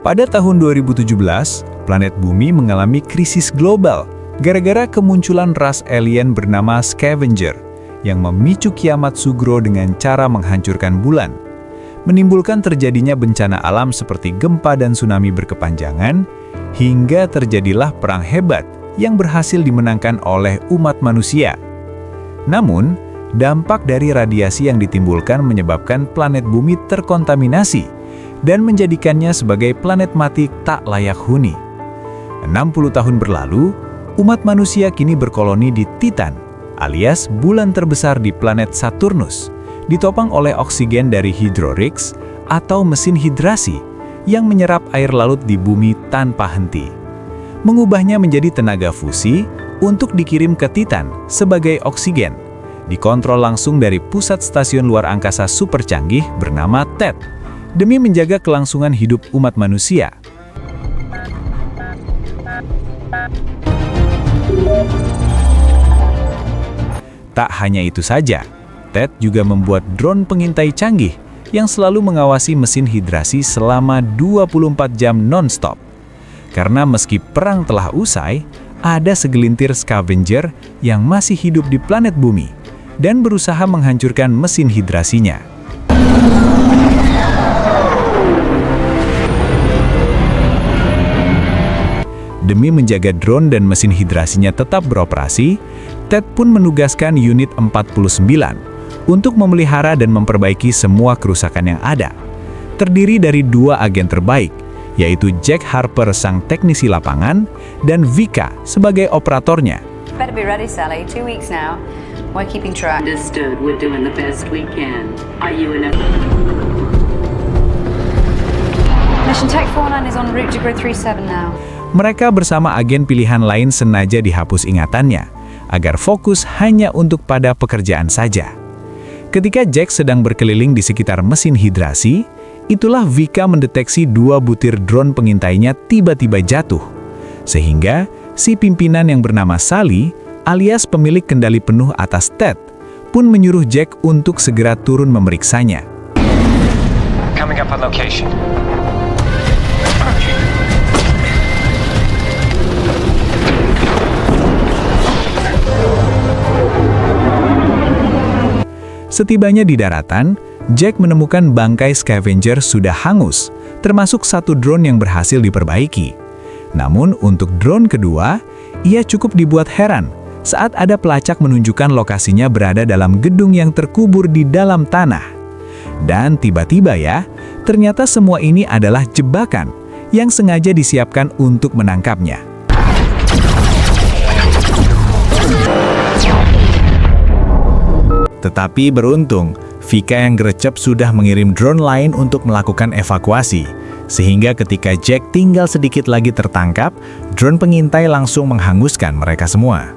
Pada tahun 2017, planet Bumi mengalami krisis global gara-gara kemunculan ras alien bernama Scavenger yang memicu kiamat sugro dengan cara menghancurkan bulan, menimbulkan terjadinya bencana alam seperti gempa dan tsunami berkepanjangan, hingga terjadilah perang hebat yang berhasil dimenangkan oleh umat manusia. Namun, dampak dari radiasi yang ditimbulkan menyebabkan planet Bumi terkontaminasi dan menjadikannya sebagai planet mati tak layak huni. 60 tahun berlalu, umat manusia kini berkoloni di Titan, alias bulan terbesar di planet Saturnus, ditopang oleh oksigen dari Hydrorix atau mesin hidrasi yang menyerap air laut di bumi tanpa henti, mengubahnya menjadi tenaga fusi untuk dikirim ke Titan sebagai oksigen, dikontrol langsung dari pusat stasiun luar angkasa super canggih bernama TED, demi menjaga kelangsungan hidup umat manusia. Tak hanya itu saja, TED juga membuat drone pengintai canggih yang selalu mengawasi mesin hidrasi selama 24 jam non-stop. Karena meski perang telah usai, ada segelintir scavenger yang masih hidup di planet Bumi dan berusaha menghancurkan mesin hidrasinya. Demi menjaga drone dan mesin hidrasinya tetap beroperasi, TED pun menugaskan unit 49 untuk memelihara dan memperbaiki semua kerusakan yang ada. Terdiri dari 2 agen terbaik, yaitu Jack Harper sang teknisi lapangan dan Vika sebagai operatornya. Better be ready, Sally. 2 weeks now. We're keeping track. Understood. We're doing the best we can. Are you in a... Mission Tech 49 is en route to Grid 37 now. Mereka bersama agen pilihan lain sengaja dihapus ingatannya, agar fokus hanya untuk pada pekerjaan saja. Ketika Jack sedang berkeliling di sekitar mesin hidrasi, itulah Vika mendeteksi 2 butir drone pengintainya tiba-tiba jatuh. Sehingga si pimpinan yang bernama Sally, alias pemilik kendali penuh atas TED, pun menyuruh Jack untuk segera turun memeriksanya. Coming up on location. Setibanya di daratan, Jack menemukan bangkai scavenger sudah hangus, termasuk 1 drone yang berhasil diperbaiki. Namun untuk drone kedua, ia cukup dibuat heran saat ada pelacak menunjukkan lokasinya berada dalam gedung yang terkubur di dalam tanah. Dan tiba-tiba ternyata semua ini adalah jebakan yang sengaja disiapkan untuk menangkapnya. Tetapi beruntung, Vika yang gercep sudah mengirim drone lain untuk melakukan evakuasi. Sehingga ketika Jack tinggal sedikit lagi tertangkap, drone pengintai langsung menghanguskan mereka semua.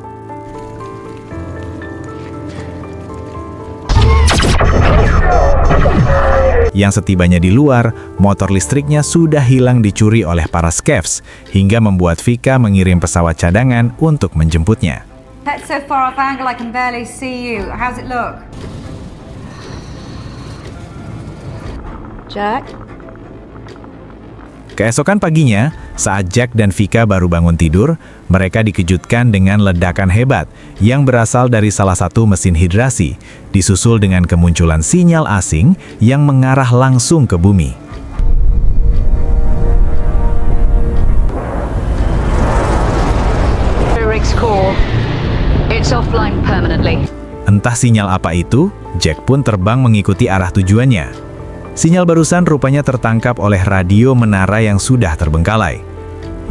Yang setibanya di luar, motor listriknya sudah hilang dicuri oleh para scavs, hingga membuat Vika mengirim pesawat cadangan untuk menjemputnya. That's so far off angle I can barely see you. How's it look? Jack? Keesokan paginya, saat Jack dan Vika baru bangun tidur, mereka dikejutkan dengan ledakan hebat yang berasal dari salah satu mesin hidrasi, disusul dengan kemunculan sinyal asing yang mengarah langsung ke bumi. It's offline permanently. Entah sinyal apa itu, Jack pun terbang mengikuti arah tujuannya. Sinyal barusan rupanya tertangkap oleh radio menara yang sudah terbengkalai.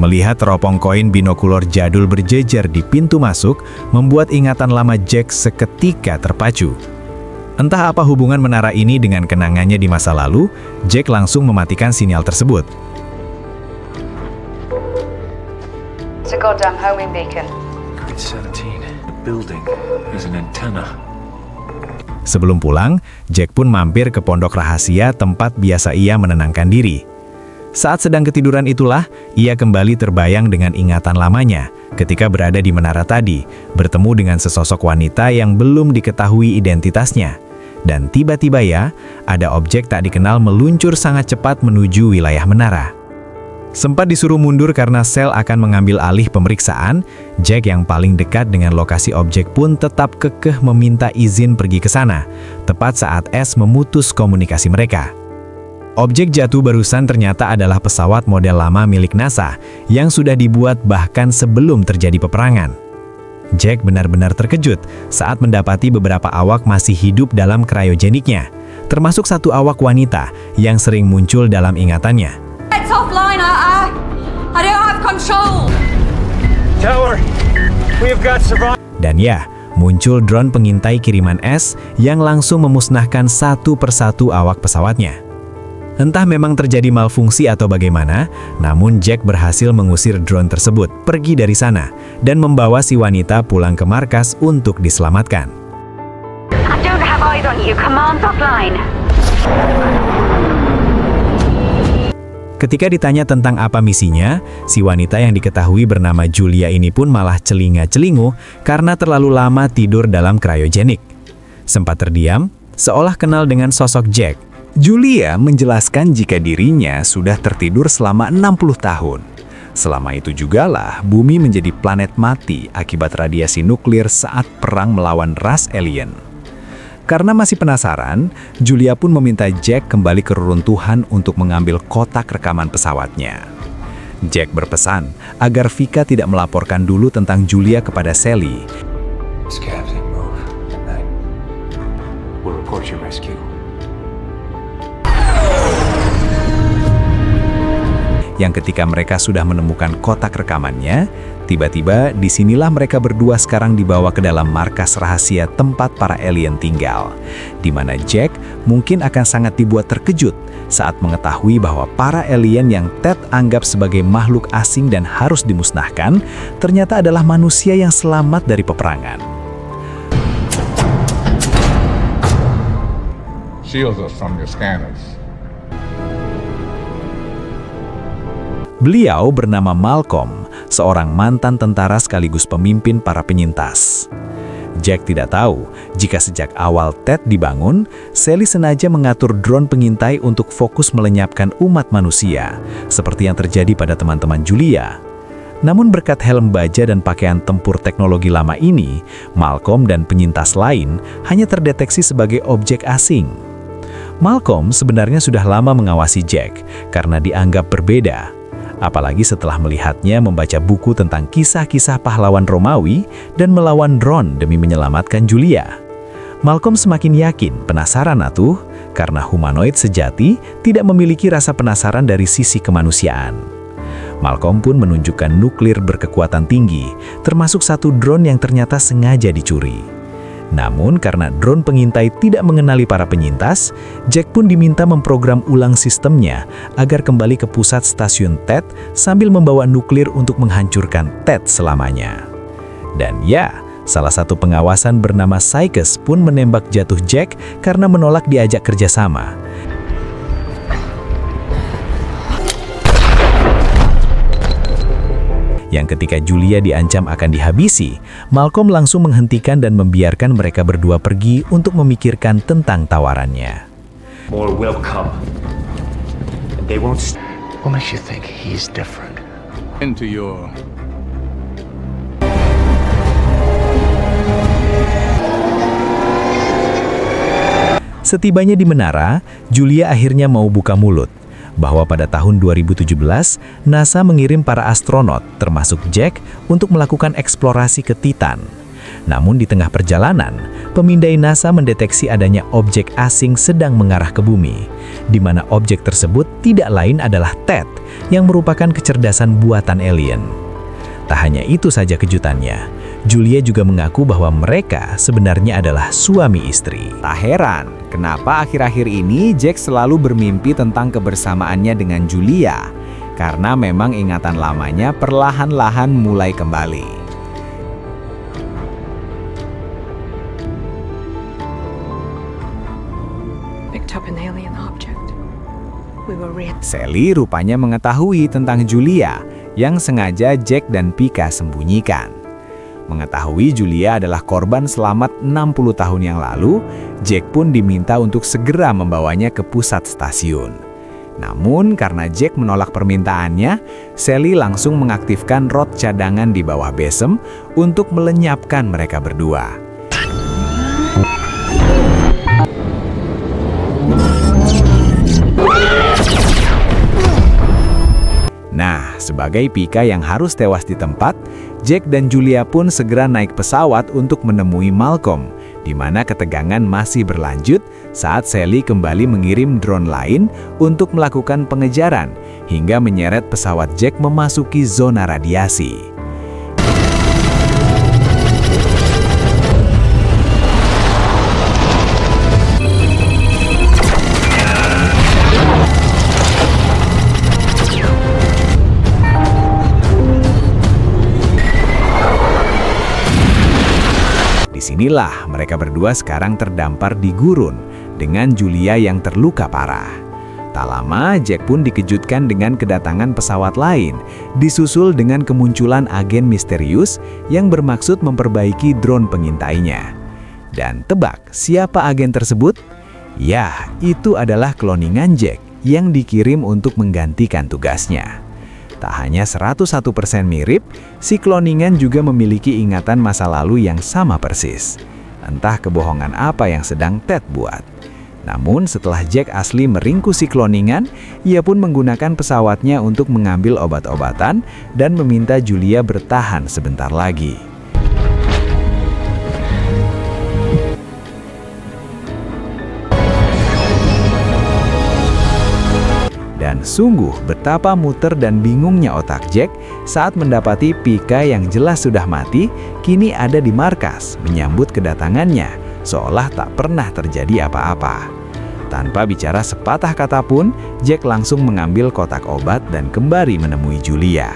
Melihat teropong koin binokulor jadul berjejer di pintu masuk, membuat ingatan lama Jack seketika terpacu. Entah apa hubungan menara ini dengan kenangannya di masa lalu, Jack langsung mematikan sinyal tersebut. It's a goddamn homing beacon. Grid 17. The building is an antenna. Sebelum pulang, Jack pun mampir ke pondok rahasia tempat biasa ia menenangkan diri. Saat sedang ketiduran itulah, ia kembali terbayang dengan ingatan lamanya ketika berada di menara tadi, bertemu dengan sesosok wanita yang belum diketahui identitasnya. Dan tiba-tiba ada objek tak dikenal meluncur sangat cepat menuju wilayah menara. Sempat disuruh mundur karena sel akan mengambil alih pemeriksaan, Jack yang paling dekat dengan lokasi objek pun tetap kekeh meminta izin pergi ke sana, tepat saat S memutus komunikasi mereka. Objek jatuh barusan ternyata adalah pesawat model lama milik NASA yang sudah dibuat bahkan sebelum terjadi peperangan. Jack benar-benar terkejut saat mendapati beberapa awak masih hidup dalam kriogeniknya, termasuk satu awak wanita yang sering muncul dalam ingatannya. It's offline. I don't have control. Tower, we have got survivors. Dan ya, muncul drone pengintai kiriman S yang langsung memusnahkan satu persatu awak pesawatnya. Entah memang terjadi malfungsi atau bagaimana, namun Jack berhasil mengusir drone tersebut pergi dari sana dan membawa si wanita pulang ke markas untuk diselamatkan. I don't have eyes on you. Command's offline. Ketika ditanya tentang apa misinya, si wanita yang diketahui bernama Julia ini pun malah celinga-celingu karena terlalu lama tidur dalam kriogenik. Sempat terdiam, seolah kenal dengan sosok Jack. Julia menjelaskan jika dirinya sudah tertidur selama 60 tahun. Selama itu jugalah bumi menjadi planet mati akibat radiasi nuklir saat perang melawan ras alien. Karena masih penasaran, Julia pun meminta Jack kembali ke reruntuhan untuk mengambil kotak rekaman pesawatnya. Jack berpesan agar Vika tidak melaporkan dulu tentang Julia kepada Sally. Scabs ain't move. Night. We'll report your rescue. Yang ketika mereka sudah menemukan kotak rekamannya, tiba-tiba disinilah mereka berdua sekarang dibawa ke dalam markas rahasia tempat para alien tinggal, di mana Jack mungkin akan sangat dibuat terkejut saat mengetahui bahwa para alien yang Ted anggap sebagai makhluk asing dan harus dimusnahkan, ternyata adalah manusia yang selamat dari peperangan. Shields us from your scanners. Beliau bernama Malcolm, seorang mantan tentara sekaligus pemimpin para penyintas. Jack tidak tahu jika sejak awal Ted dibangun, Sally sengaja mengatur drone pengintai untuk fokus melenyapkan umat manusia, seperti yang terjadi pada teman-teman Julia. Namun berkat helm baja dan pakaian tempur teknologi lama ini, Malcolm dan penyintas lain hanya terdeteksi sebagai objek asing. Malcolm sebenarnya sudah lama mengawasi Jack karena dianggap berbeda. Apalagi setelah melihatnya membaca buku tentang kisah-kisah pahlawan Romawi dan melawan drone demi menyelamatkan Julia. Malcolm semakin yakin penasaran atuh, karena humanoid sejati tidak memiliki rasa penasaran dari sisi kemanusiaan. Malcolm pun menunjukkan nuklir berkekuatan tinggi, termasuk satu drone yang ternyata sengaja dicuri. Namun karena drone pengintai tidak mengenali para penyintas, Jack pun diminta memprogram ulang sistemnya agar kembali ke pusat stasiun Ted sambil membawa nuklir untuk menghancurkan Ted selamanya. Dan ya, salah satu pengawasan bernama Sykes pun menembak jatuh Jack karena menolak diajak kerjasama. Yang ketika Julia diancam akan dihabisi, Malcolm langsung menghentikan dan membiarkan mereka berdua pergi untuk memikirkan tentang tawarannya. More will come. And they won't What makes you think he's different? Into your Setibanya di menara, Julia akhirnya mau buka mulut bahwa pada tahun 2017, NASA mengirim para astronot, termasuk Jack, untuk melakukan eksplorasi ke Titan. Namun di tengah perjalanan, pemindai NASA mendeteksi adanya objek asing sedang mengarah ke bumi, di mana objek tersebut tidak lain adalah Ted, yang merupakan kecerdasan buatan alien. Tak hanya itu saja kejutannya, Julia juga mengaku bahwa mereka sebenarnya adalah suami istri. Tak heran, kenapa akhir-akhir ini Jack selalu bermimpi tentang kebersamaannya dengan Julia, karena memang ingatan lamanya perlahan-lahan mulai kembali. Picked up an alien object. We were real. Sally rupanya mengetahui tentang Julia yang sengaja Jack dan Pika sembunyikan. Mengetahui Julia adalah korban selamat 60 tahun yang lalu, Jack pun diminta untuk segera membawanya ke pusat stasiun. Namun karena Jack menolak permintaannya, Sally langsung mengaktifkan rod cadangan di bawah besem untuk melenyapkan mereka berdua. Nah, sebagai Pika yang harus tewas di tempat, Jack dan Julia pun segera naik pesawat untuk menemui Malcolm, di mana ketegangan masih berlanjut saat Sally kembali mengirim drone lain untuk melakukan pengejaran hingga menyeret pesawat Jack memasuki zona radiasi. Disinilah mereka berdua sekarang terdampar di gurun dengan Julia yang terluka parah. Tak lama, Jack pun dikejutkan dengan kedatangan pesawat lain, disusul dengan kemunculan agen misterius yang bermaksud memperbaiki drone pengintainya. Dan tebak, siapa agen tersebut? Ya, itu adalah kloningan Jack yang dikirim untuk menggantikan tugasnya. Tak hanya 101% mirip, si kloningan juga memiliki ingatan masa lalu yang sama persis. Entah kebohongan apa yang sedang Ted buat. Namun setelah Jack asli meringkus si kloningan, ia pun menggunakan pesawatnya untuk mengambil obat-obatan dan meminta Julia bertahan sebentar lagi. Dan sungguh betapa muter dan bingungnya otak Jack saat mendapati Pika yang jelas sudah mati, kini ada di markas menyambut kedatangannya, seolah tak pernah terjadi apa-apa. Tanpa bicara sepatah kata pun, Jack langsung mengambil kotak obat dan kembali menemui Julia.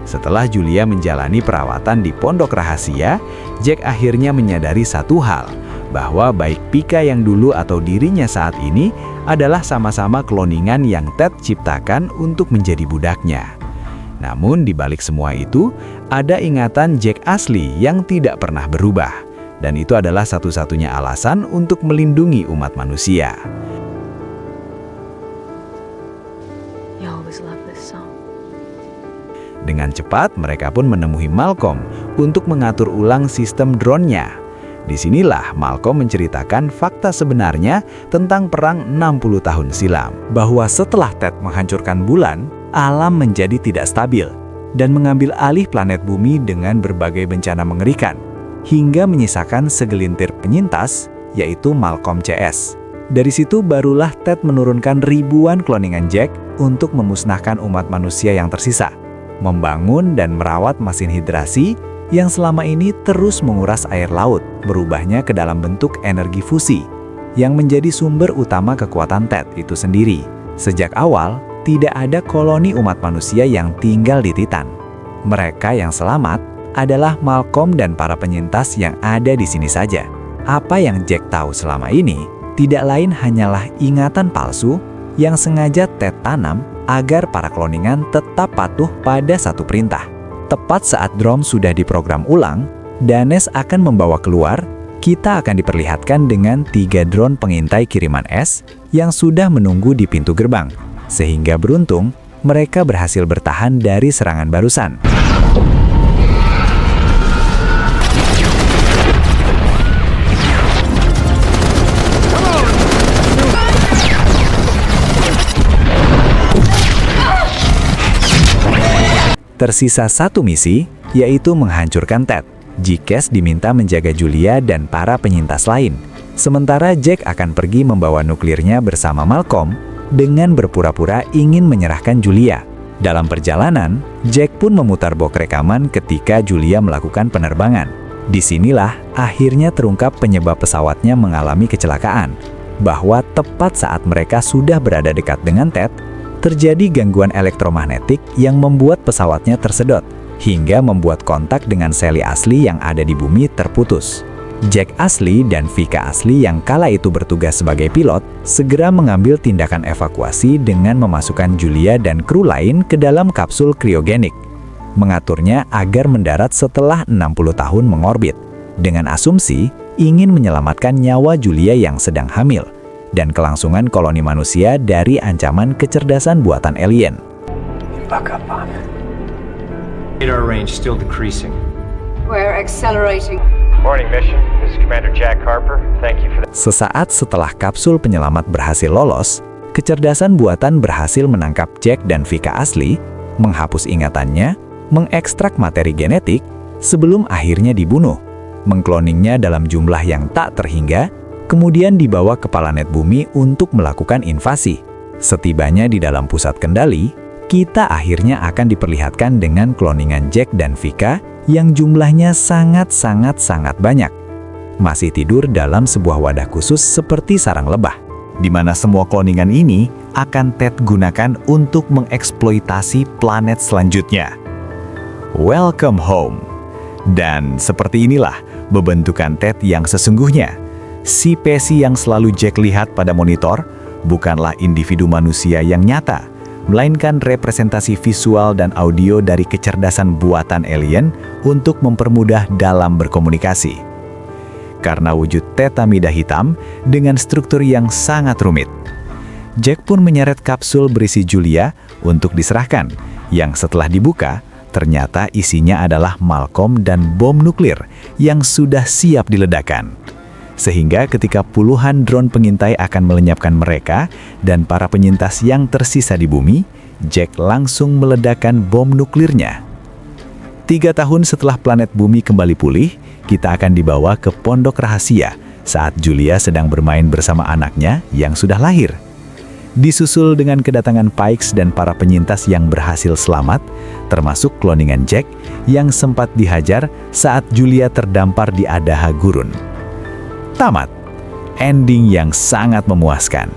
Setelah Julia menjalani perawatan di pondok rahasia, Jack akhirnya menyadari satu hal, bahwa baik Pika yang dulu atau dirinya saat ini adalah sama-sama kloningan yang Ted ciptakan untuk menjadi budaknya. Namun di balik semua itu, ada ingatan Jack asli yang tidak pernah berubah. Dan itu adalah satu-satunya alasan untuk melindungi umat manusia. You always love this song. Dengan cepat, mereka pun menemui Malcolm untuk mengatur ulang sistem drone-nya. Disinilah Malcolm menceritakan fakta sebenarnya tentang perang 60 tahun silam. Bahwa setelah Ted menghancurkan bulan, alam menjadi tidak stabil dan mengambil alih planet bumi dengan berbagai bencana mengerikan, hingga menyisakan segelintir penyintas, yaitu Malcolm CS. Dari situ barulah Ted menurunkan ribuan kloningan Jack untuk memusnahkan umat manusia yang tersisa, membangun dan merawat mesin hidrasi yang selama ini terus menguras air laut, berubahnya ke dalam bentuk energi fusi, yang menjadi sumber utama kekuatan Ted itu sendiri. Sejak awal, tidak ada koloni umat manusia yang tinggal di Titan. Mereka yang selamat adalah Malcolm dan para penyintas yang ada di sini saja. Apa yang Jack tahu selama ini, tidak lain hanyalah ingatan palsu yang sengaja Ted tanam agar para kloningan tetap patuh pada satu perintah. Tepat saat drone sudah diprogram ulang, Danes akan membawa keluar, kita akan diperlihatkan dengan 3 drone pengintai kiriman es yang sudah menunggu di pintu gerbang. Sehingga beruntung, mereka berhasil bertahan dari serangan barusan. Tersisa satu misi, yaitu menghancurkan Ted. Jikes diminta menjaga Julia dan para penyintas lain. Sementara Jack akan pergi membawa nuklirnya bersama Malcolm dengan berpura-pura ingin menyerahkan Julia. Dalam perjalanan, Jack pun memutar box rekaman ketika Julia melakukan penerbangan. Disinilah akhirnya terungkap penyebab pesawatnya mengalami kecelakaan. Bahwa tepat saat mereka sudah berada dekat dengan Ted, terjadi gangguan elektromagnetik yang membuat pesawatnya tersedot, hingga membuat kontak dengan Sally asli yang ada di bumi terputus. Jack asli dan Vika asli yang kala itu bertugas sebagai pilot, segera mengambil tindakan evakuasi dengan memasukkan Julia dan kru lain ke dalam kapsul kriogenik, mengaturnya agar mendarat setelah 60 tahun mengorbit, dengan asumsi ingin menyelamatkan nyawa Julia yang sedang hamil. dan kelangsungan koloni manusia dari ancaman kecerdasan buatan alien. Buck up on it. Radar range still decreasing. We're accelerating. Morning mission. This is Commander Jack Harper. Thank you for the... Sesaat setelah kapsul penyelamat berhasil lolos, kecerdasan buatan berhasil menangkap Jack dan Vika asli, menghapus ingatannya, mengekstrak materi genetik, sebelum akhirnya dibunuh, mengkloningnya dalam jumlah yang tak terhingga, kemudian dibawa ke planet bumi untuk melakukan invasi. Setibanya di dalam pusat kendali, kita akhirnya akan diperlihatkan dengan kloningan Jack dan Vika yang jumlahnya sangat banyak. Masih tidur dalam sebuah wadah khusus seperti sarang lebah, di mana semua kloningan ini akan Ted gunakan untuk mengeksploitasi planet selanjutnya. Welcome home. Dan seperti inilah bentukan Ted yang sesungguhnya. Si Pesi yang selalu Jack lihat pada monitor bukanlah individu manusia yang nyata, melainkan representasi visual dan audio dari kecerdasan buatan alien untuk mempermudah dalam berkomunikasi. Karena wujud tetamida hitam dengan struktur yang sangat rumit, Jack pun menyeret kapsul berisi Julia untuk diserahkan, yang setelah dibuka, ternyata isinya adalah Malcolm dan bom nuklir yang sudah siap diledakkan. Sehingga ketika puluhan drone pengintai akan melenyapkan mereka dan para penyintas yang tersisa di bumi, Jack langsung meledakkan bom nuklirnya. 3 tahun setelah planet bumi kembali pulih, kita akan dibawa ke pondok rahasia saat Julia sedang bermain bersama anaknya yang sudah lahir. Disusul dengan kedatangan Pikes dan para penyintas yang berhasil selamat, termasuk kloningan Jack yang sempat dihajar saat Julia terdampar di Adaha Gurun. Tamat. Ending yang sangat memuaskan.